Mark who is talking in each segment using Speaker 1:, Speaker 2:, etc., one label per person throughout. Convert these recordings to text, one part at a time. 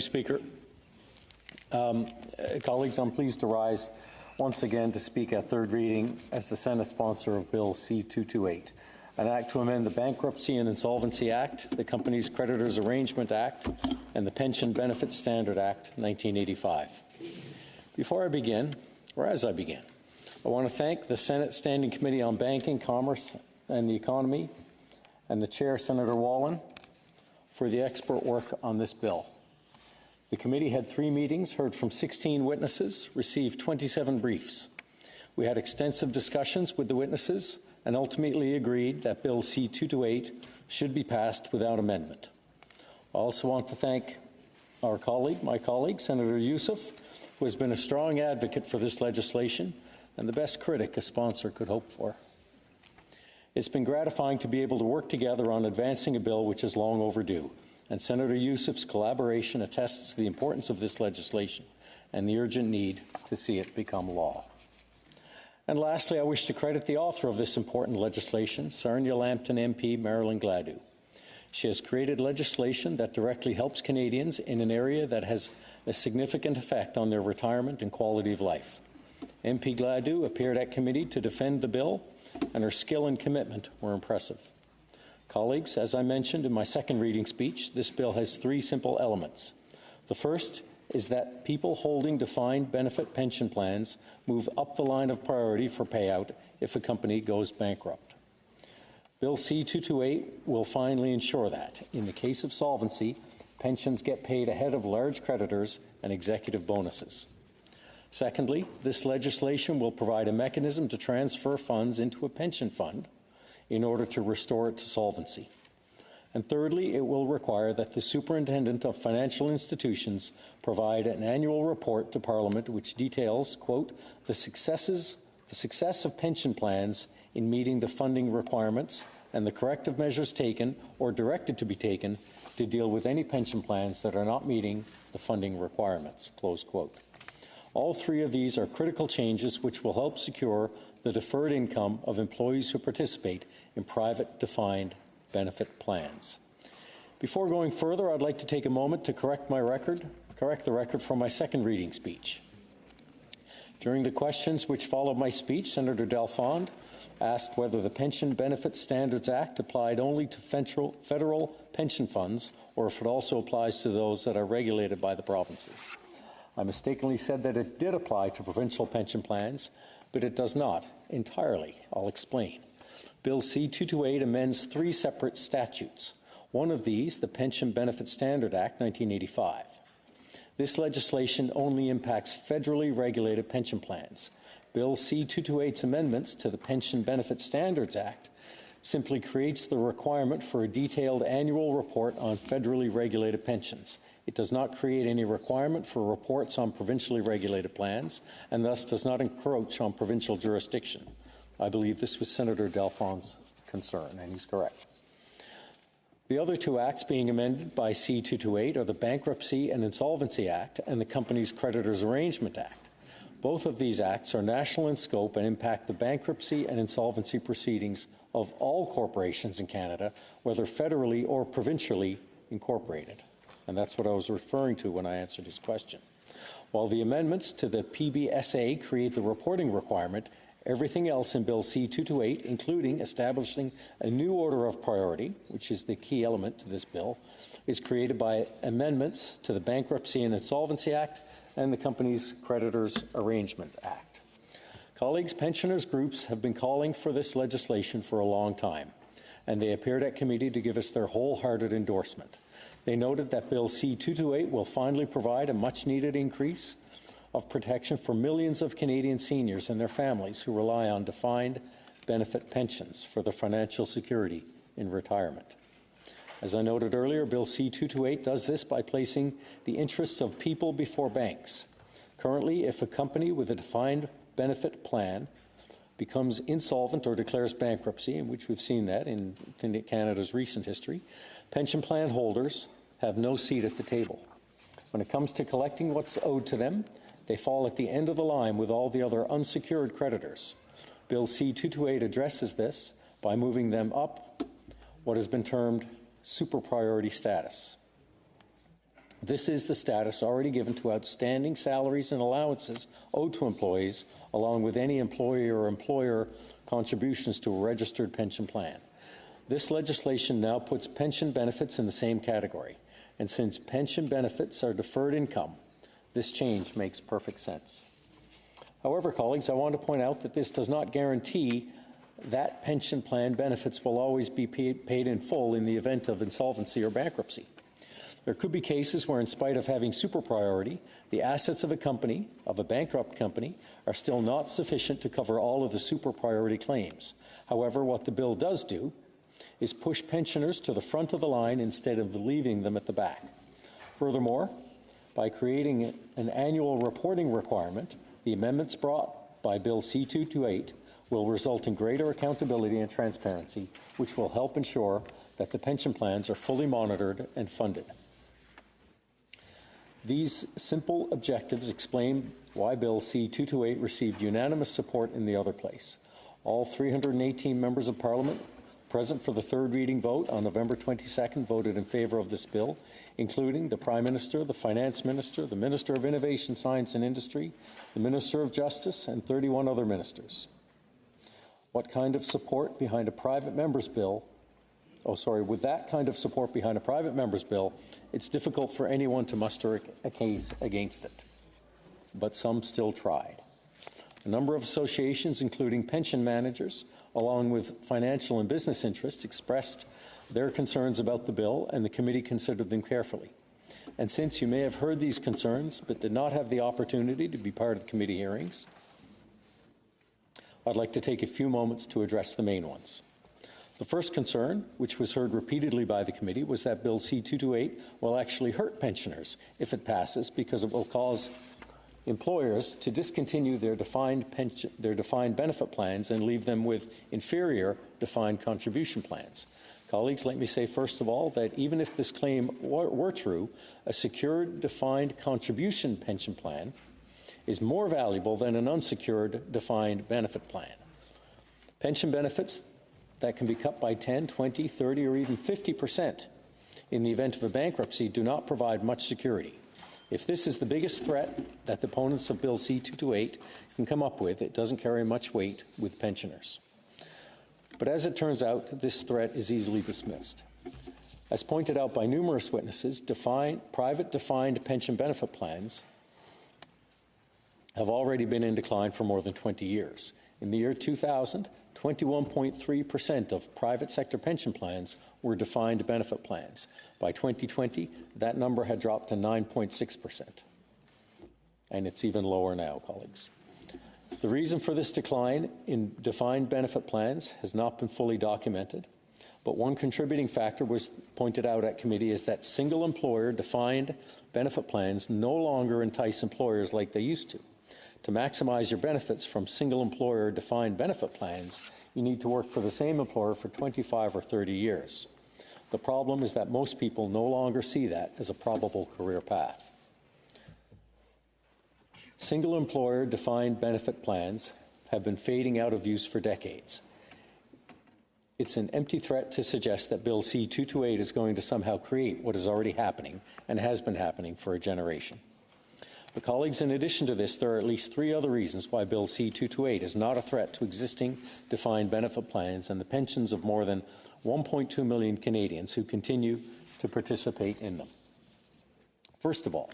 Speaker 1: Speaker. Colleagues, I'm pleased to rise once again to speak at third reading as the Senate sponsor of Bill C-228, an act to amend the Bankruptcy and Insolvency Act, the Companies Creditors Arrangement Act, and the Pension Benefit Standard Act, 1985. Before I begin, or as I begin, I want to thank the Senate Standing Committee on Banking, Commerce and the Economy and the Chair, Senator Wallin, for the expert work on this bill. The committee had 3 meetings, heard from 16 witnesses, received 27 briefs. We had extensive discussions with the witnesses and ultimately agreed that Bill C-228 should be passed without amendment. I also want to thank my colleague, Senator Youssef, who has been a strong advocate for this legislation and the best critic a sponsor could hope for. It's been gratifying to be able to work together on advancing a bill which is long overdue, and Senator Youssef's collaboration attests to the importance of this legislation and the urgent need to see it become law. And lastly, I wish to credit the author of this important legislation, Sarnia Lambton MP Marilyn Gladu. She has created legislation that directly helps Canadians in an area that has a significant effect on their retirement and quality of life. MP Gladu appeared at committee to defend the bill, and her skill and commitment were impressive. Colleagues, as I mentioned in my second reading speech, this bill has 3 simple elements. The first is that people holding defined benefit pension plans move up the line of priority for payout if a company goes bankrupt. Bill C-228 will finally ensure that, in the case of solvency, pensions get paid ahead of large creditors and executive bonuses. Secondly, this legislation will provide a mechanism to transfer funds into a pension fund in order to restore it to solvency. And thirdly, it will require that the Superintendent of Financial Institutions provide an annual report to Parliament which details, quote, the success of pension plans in meeting the funding requirements and the corrective measures taken or directed to be taken to deal with any pension plans that are not meeting the funding requirements, close quote. All 3 of these are critical changes which will help secure the deferred income of employees who participate in private defined benefit plans. Before going further, I'd like to take a moment to correct the record from my second reading speech. During the questions which followed my speech, Senator Dalfond asked whether the Pension Benefit Standards Act applied only to federal pension funds or if it also applies to those that are regulated by the provinces. I mistakenly said that it did apply to provincial pension plans, but it does not entirely. I'll explain. Bill C-228 amends 3 separate statutes. One of these, the Pension Benefit Standard Act, 1985. This legislation only impacts federally regulated pension plans. Bill C-228's amendments to the Pension Benefit Standards Act simply creates the requirement for a detailed annual report on federally regulated pensions. It does not create any requirement for reports on provincially regulated plans and thus does not encroach on provincial jurisdiction. I believe this was Senator Dalfond's concern, and he's correct. The other 2 acts being amended by C-228 are the Bankruptcy and Insolvency Act and the Companies Creditors Arrangement Act. Both of these acts are national in scope and impact the bankruptcy and insolvency proceedings of all corporations in Canada, whether federally or provincially incorporated. And that's what I was referring to when I answered his question. While the amendments to the PBSA create the reporting requirement, everything else in Bill C-228, including establishing a new order of priority, which is the key element to this bill, is created by amendments to the Bankruptcy and Insolvency Act and the Companies Creditors Arrangement Act. Colleagues, pensioners' groups have been calling for this legislation for a long time, and they appeared at committee to give us their wholehearted endorsement. They noted that Bill C-228 will finally provide a much-needed increase of protection for millions of Canadian seniors and their families who rely on defined benefit pensions for their financial security in retirement. As I noted earlier, Bill C-228 does this by placing the interests of people before banks. Currently, if a company with a defined benefit plan becomes insolvent or declares bankruptcy, in which we've seen that in Canada's recent history, pension plan holders have no seat at the table. When it comes to collecting what's owed to them, they fall at the end of the line with all the other unsecured creditors. Bill C-228 addresses this by moving them up what has been termed super priority status. This is the status already given to outstanding salaries and allowances owed to employees, along with any employee or employer contributions to a registered pension plan. This legislation now puts pension benefits in the same category, and since pension benefits are deferred income, this change makes perfect sense. However, colleagues, I want to point out that this does not guarantee that pension plan benefits will always be paid in full in the event of insolvency or bankruptcy. There could be cases where, in spite of having super priority, the assets of a company, of a bankrupt company, are still not sufficient to cover all of the super priority claims. However, what the bill does do is push pensioners to the front of the line instead of leaving them at the back. Furthermore, by creating an annual reporting requirement, the amendments brought by Bill C-228 will result in greater accountability and transparency, which will help ensure that the pension plans are fully monitored and funded. These simple objectives explain why Bill C-228 received unanimous support in the other place. All 318 members of Parliament present for the third reading vote on November 22nd voted in favour of this bill, including the Prime Minister, the Finance Minister, the Minister of Innovation, Science and Industry, the Minister of Justice, and 31 other ministers. What kind of support behind a private member's bill? With that kind of support behind a private member's bill, it's difficult for anyone to muster a case against it. But some still tried. A number of associations, including pension managers, along with financial and business interests, expressed their concerns about the bill, and the committee considered them carefully. And since you may have heard these concerns but did not have the opportunity to be part of committee hearings, I'd like to take a few moments to address the main ones. The first concern, which was heard repeatedly by the committee, was that Bill C-228 will actually hurt pensioners if it passes, because it will cause employers to discontinue their defined benefit plans and leave them with inferior defined contribution plans. Colleagues, let me say first of all that even if this claim were true, a secured defined contribution pension plan is more valuable than an unsecured defined benefit plan. Pension benefits that can be cut by 10, 20, 30, or even 50% in the event of a bankruptcy do not provide much security. If this is the biggest threat that the opponents of Bill C-228 can come up with, it doesn't carry much weight with pensioners. But as it turns out, this threat is easily dismissed. As pointed out by numerous witnesses, private defined pension benefit plans have already been in decline for more than 20 years. In the year 2000, 21.3% of private sector pension plans were defined benefit plans. By 2020, that number had dropped to 9.6%. And it's even lower now, colleagues. The reason for this decline in defined benefit plans has not been fully documented, but one contributing factor was pointed out at committee is that single employer defined benefit plans no longer entice employers like they used to. To maximize your benefits from single employer defined benefit plans, you need to work for the same employer for 25 or 30 years. The problem is that most people no longer see that as a probable career path. Single employer defined benefit plans have been fading out of use for decades. It's an empty threat to suggest that Bill C-228 is going to somehow create what is already happening and has been happening for a generation. But colleagues, in addition to this, there are at least 3 other reasons why Bill C-228 is not a threat to existing defined benefit plans and the pensions of more than 1.2 million Canadians who continue to participate in them. First of all,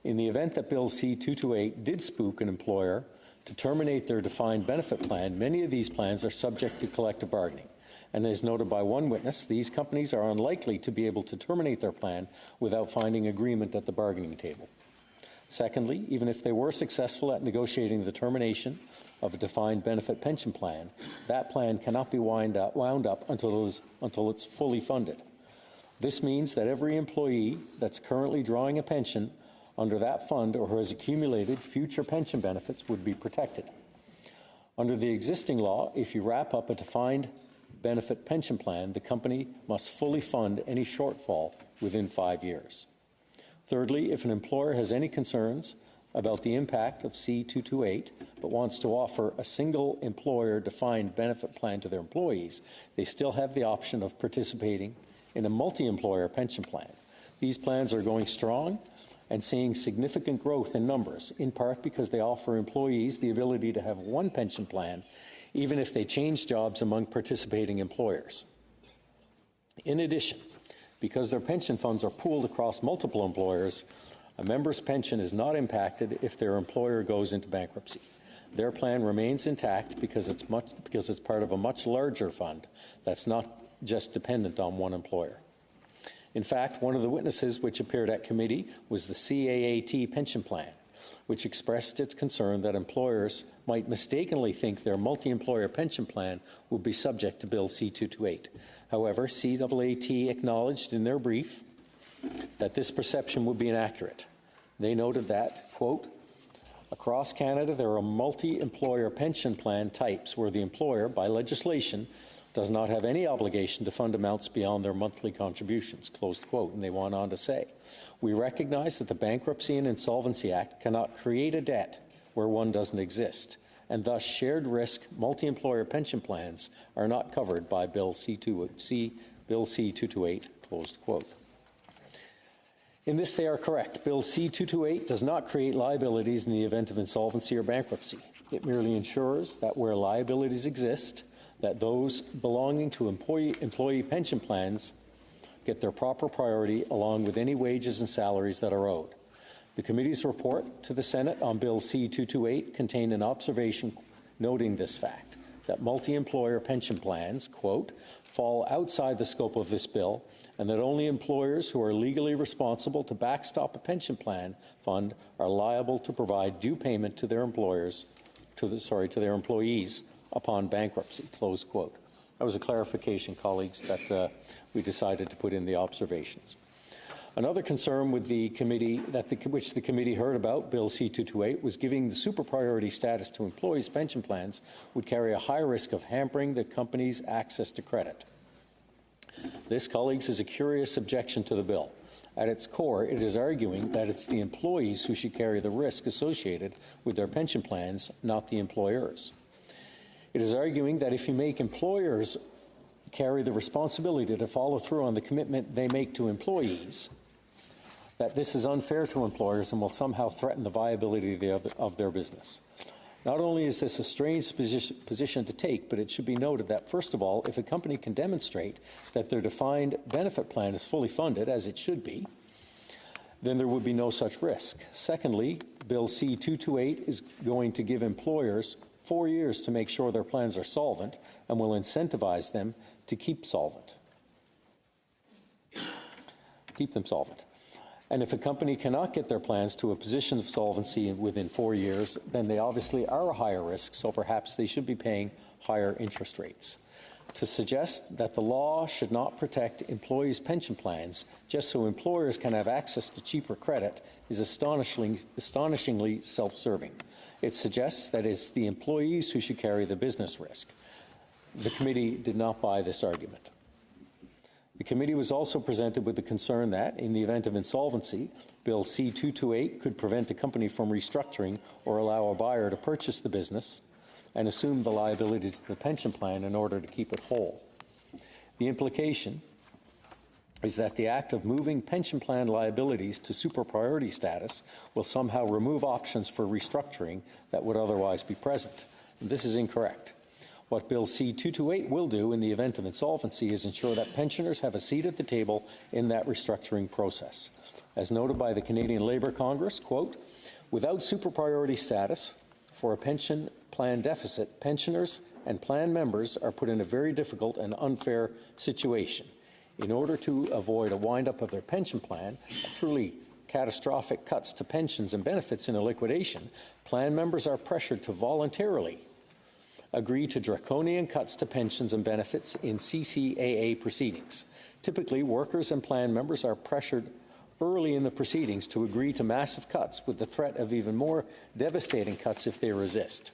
Speaker 1: in the event that Bill C-228 did spook an employer to terminate their defined benefit plan, many of these plans are subject to collective bargaining. And as noted by one witness, these companies are unlikely to be able to terminate their plan without finding agreement at the bargaining table. Secondly, even if they were successful at negotiating the termination of a defined benefit pension plan, that plan cannot be wound up until it's fully funded. This means that every employee that's currently drawing a pension under that fund or who has accumulated future pension benefits would be protected. Under the existing law, if you wrap up a defined benefit pension plan, the company must fully fund any shortfall within 5 years. Thirdly, if an employer has any concerns about the impact of C-228 but wants to offer a single employer defined benefit plan to their employees, they still have the option of participating in a multi-employer pension plan. These plans are going strong and seeing significant growth in numbers, in part because they offer employees the ability to have one pension plan, even if they change jobs among participating employers. In addition, because their pension funds are pooled across multiple employers, a member's pension is not impacted if their employer goes into bankruptcy. Their plan remains intact because it's part of a much larger fund that's not just dependent on one employer. In fact, one of the witnesses which appeared at committee was the CAAT pension plan, which expressed its concern that employers might mistakenly think their multi-employer pension plan would be subject to Bill C-228. However, CAAT acknowledged in their brief that this perception would be inaccurate. They noted that, quote, across Canada there are multi-employer pension plan types where the employer, by legislation, does not have any obligation to fund amounts beyond their monthly contributions, closed quote. And they went on to say, we recognize that the Bankruptcy and Insolvency Act cannot create a debt where one doesn't exist, and thus shared risk multi-employer pension plans are not covered by Bill C-228, closed quote. In this, they are correct. Bill C-228 does not create liabilities in the event of insolvency or bankruptcy. It merely ensures that where liabilities exist, that those belonging to employee pension plans get their proper priority along with any wages and salaries that are owed. The committee's report to the Senate on Bill C-228 contained an observation noting this fact, that multi-employer pension plans, quote, fall outside the scope of this bill, and that only employers who are legally responsible to backstop a pension plan fund are liable to provide due payment to their employees upon bankruptcy, close quote. That was a clarification, colleagues, that we decided to put in the observations. Another concern with the committee which the committee heard about Bill C-228 was giving the super priority status to employees' pension plans would carry a high risk of hampering the company's access to credit. This, colleagues, is a curious objection to the bill. At its core, it is arguing that it's the employees who should carry the risk associated with their pension plans, not the employers. It is arguing that if you make employers carry the responsibility to follow through on the commitment they make to employees, that this is unfair to employers and will somehow threaten the viability of their business. Not only is this a strange position to take, but it should be noted that, first of all, if a company can demonstrate that their defined benefit plan is fully funded, as it should be, then there would be no such risk. Secondly, Bill C-228 is going to give employers 4 years to make sure their plans are solvent and will incentivize them to keep them solvent. And if a company cannot get their plans to a position of solvency within 4 years, then they obviously are a higher risk, so perhaps they should be paying higher interest rates. To suggest that the law should not protect employees' pension plans just so employers can have access to cheaper credit is astonishingly self-serving. It suggests that it's the employees who should carry the business risk. The committee did not buy this argument. The committee was also presented with the concern that, in the event of insolvency, Bill C-228 could prevent a company from restructuring or allow a buyer to purchase the business and assume the liabilities of the pension plan in order to keep it whole. The implication is that the act of moving pension plan liabilities to super priority status will somehow remove options for restructuring that would otherwise be present. And this is incorrect. What Bill C-228 will do in the event of insolvency is ensure that pensioners have a seat at the table in that restructuring process. As noted by the Canadian Labour Congress, quote, without super priority status for a pension plan deficit, pensioners and plan members are put in a very difficult and unfair situation. In order to avoid a wind-up of their pension plan, truly catastrophic cuts to pensions and benefits in a liquidation, plan members are pressured to voluntarily agree to draconian cuts to pensions and benefits in CCAA proceedings. Typically, workers and plan members are pressured early in the proceedings to agree to massive cuts with the threat of even more devastating cuts if they resist.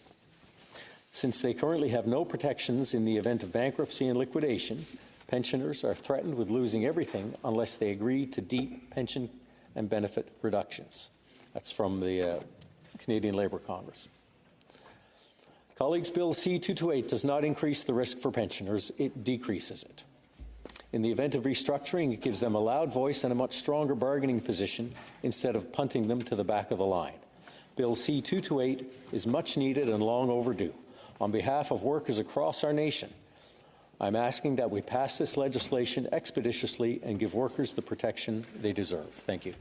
Speaker 1: Since they currently have no protections in the event of bankruptcy and liquidation, pensioners are threatened with losing everything unless they agree to deep pension and benefit reductions. That's from the Canadian Labour Congress. Colleagues, Bill C-228 does not increase the risk for pensioners, it decreases it. In the event of restructuring, it gives them a loud voice and a much stronger bargaining position instead of punting them to the back of the line. Bill C-228 is much needed and long overdue. On behalf of workers across our nation, I'm asking that we pass this legislation expeditiously and give workers the protection they deserve. Thank you.